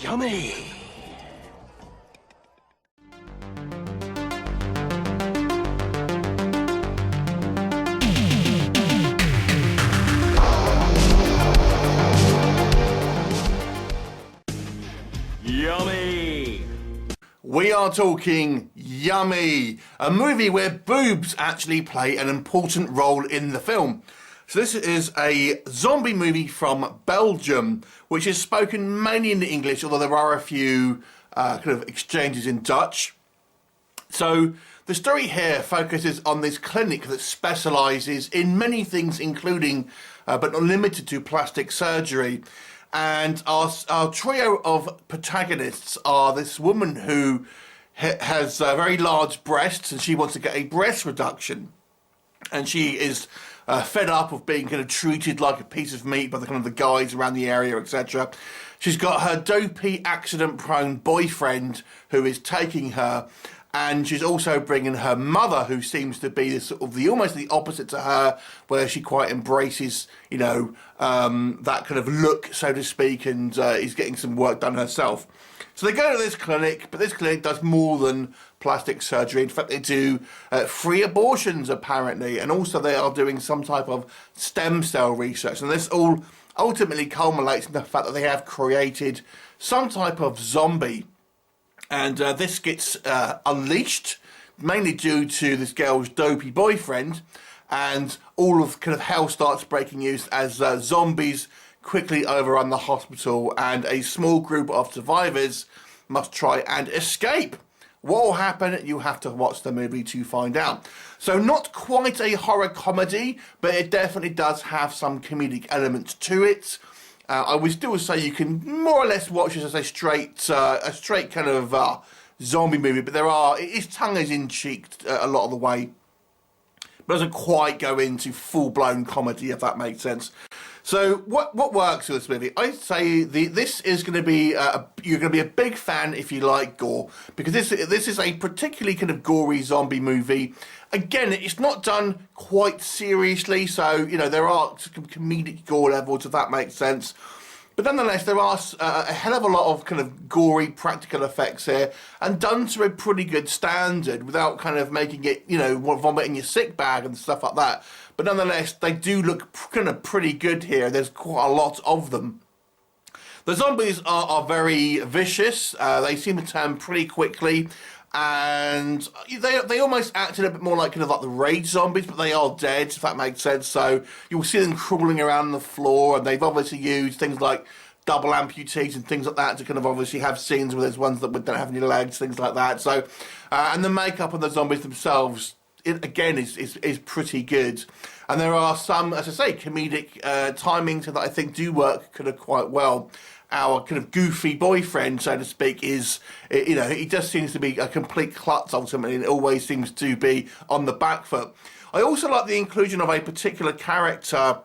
Yummy! Yummy! We are talking Yummy, a movie where boobs actually play an important role in the film. So this is a zombie movie from Belgium, which is spoken mainly in English, although there are a few kind of exchanges in Dutch. So the story here focuses on this clinic that specialises in many things, including, but not limited to, plastic surgery. And our trio of protagonists are this woman who has very large breasts and she wants to get a breast reduction. And she is fed up of being kind of treated like a piece of meat by the kind of the guys around the area, etc. She's got her dopey, accident-prone boyfriend who is taking her, and she's also bringing her mother, who seems to be the sort of almost the opposite to her, where she quite embraces, you know, that kind of look, so to speak, and is getting some work done herself. So they go to this clinic, but this clinic does more than plastic surgery. In fact, they do free abortions, apparently, and also they are doing some type of stem cell research. And this all ultimately culminates in the fact that they have created some type of zombie. And this gets unleashed, mainly due to this girl's dopey boyfriend, and all of kind of hell starts breaking loose as zombies quickly overrun the hospital, and a small group of survivors must try and escape. What will happen? You have to watch the movie to find out. So not quite a horror comedy, but it definitely does have some comedic elements to it. I would still say you can more or less watch it as a straight kind of zombie movie, but its tongue is in cheek a lot of the way. But doesn't quite go into full-blown comedy, if that makes sense. So what works with this movie? I'd say this is going to be you're going to be a big fan if you like gore, because this is a particularly kind of gory zombie movie. Again, it's not done quite seriously, so you know there are some comedic gore levels, if that makes sense. But nonetheless, there are a hell of a lot of kind of gory practical effects here, and done to a pretty good standard without kind of making it, you know, vomiting your sick bag and stuff like that. But nonetheless, they do look kind of pretty good here. There's quite a lot of them. The zombies are very vicious. They seem to turn pretty quickly. And they almost act a little bit more like kind of like the rage zombies, but they are dead, if that makes sense. So you'll see them crawling around the floor, and they've obviously used things like double amputees and things like that to kind of obviously have scenes where there's ones that don't have any legs, things like that. So and the makeup on the zombies themselves, again, is pretty good. And there are some, as I say, comedic timings that I think do work kind of quite well. Our kind of goofy boyfriend, so to speak, is, you know, he just seems to be a complete klutz ultimately, and always seems to be on the back foot. I also like the inclusion of a particular character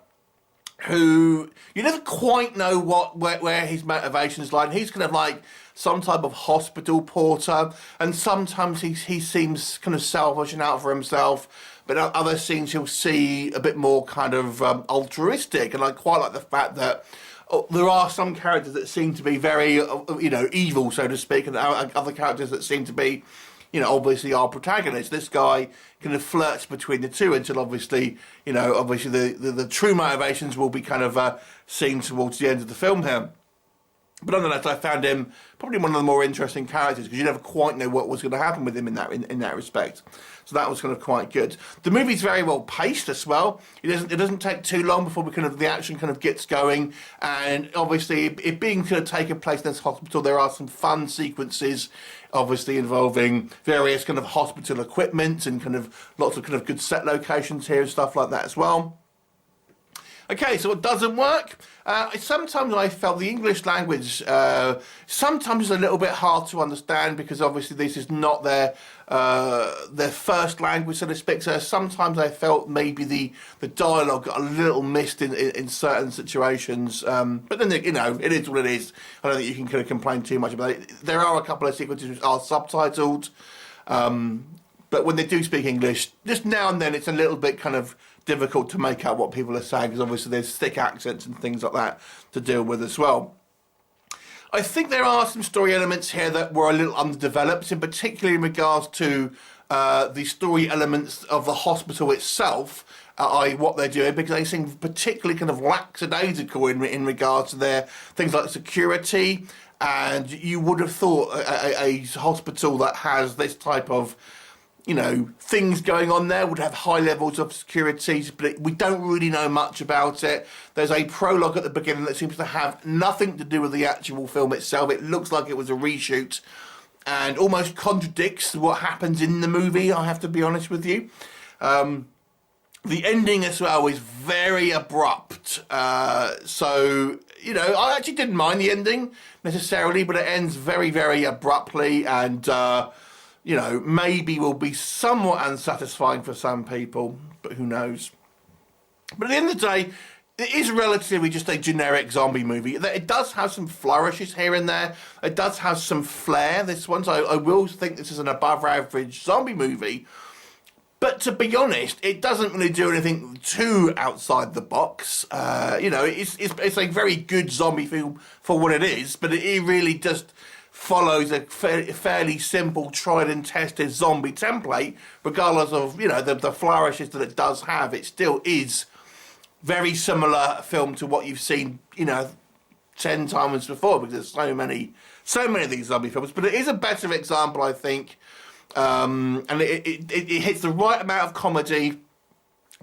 who you never quite know where his motivations lie. And he's kind of like some type of hospital porter, and sometimes he seems kind of selfish and out for himself, but at other scenes he'll see a bit more kind of altruistic, and I quite like the fact that there are some characters that seem to be very, you know, evil, so to speak, and other characters that seem to be, you know, obviously our protagonist. This guy kind of flirts between the two until obviously, you know, obviously the true motivations will be kind of seen towards the end of the film here. But nonetheless, I found him probably one of the more interesting characters, because you never quite know what was going to happen with him in that respect. So that was kind of quite good. The movie's very well paced as well. It doesn't take too long before the action kind of gets going. And obviously, it being kind of taking place in this hospital, there are some fun sequences, obviously involving various kind of hospital equipment and kind of lots of kind of good set locations here and stuff like that as well. Okay, so what doesn't work? Sometimes I felt the English language sometimes is a little bit hard to understand, because obviously this is not their first language, so to speak. So sometimes I felt maybe the dialogue got a little missed in certain situations. But then, you know, it is what it is. I don't think you can kind of complain too much about it. There are a couple of sequences which are subtitled. But when they do speak English, just now and then it's a little bit kind of difficult to make out what people are saying, because obviously there's thick accents and things like that to deal with as well. I think there are some story elements here that were a little underdeveloped, in particular in regards to the story elements of the hospital itself, i.e. what they're doing, because they seem particularly kind of lackadaisical in regards to their things like security. And you would have thought a hospital that has this type of, you know, things going on there would have high levels of security, but we don't really know much about it. There's a prologue at the beginning that seems to have nothing to do with the actual film itself. It looks like it was a reshoot and almost contradicts what happens in the movie, I have to be honest with you. The ending as well is very abrupt. So, you know, I actually didn't mind the ending necessarily, but it ends very, very abruptly and, you know, maybe will be somewhat unsatisfying for some people, but who knows. But at the end of the day, it is relatively just a generic zombie movie. It does have some flourishes here and there. It does have some flair, this one. So I will think this is an above average zombie movie. But to be honest, it doesn't really do anything too outside the box. You know, it's a very good zombie film for what it is, but it really just follows a fairly simple, tried and tested zombie template. Regardless of, you know, the flourishes that it does have, it still is very similar film to what you've seen, you know, 10 times before, because there's so many of these zombie films. But it is a better example, I think. And it hits the right amount of comedy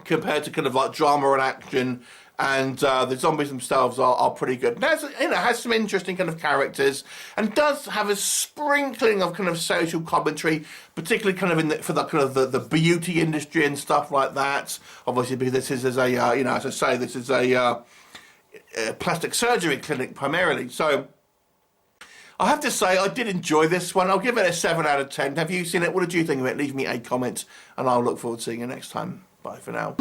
compared to kind of like drama and action, and the zombies themselves are pretty good. Now, it has some interesting kind of characters, and does have a sprinkling of kind of social commentary, particularly kind of for the kind of the beauty industry and stuff like that. Obviously, because this is a you know, as I say, this is a plastic surgery clinic primarily. So I have to say, I did enjoy this one. I'll give it a 7 out of 10. Have you seen it? What did you think of it? Leave me a comment, and I'll look forward to seeing you next time. Bye for now.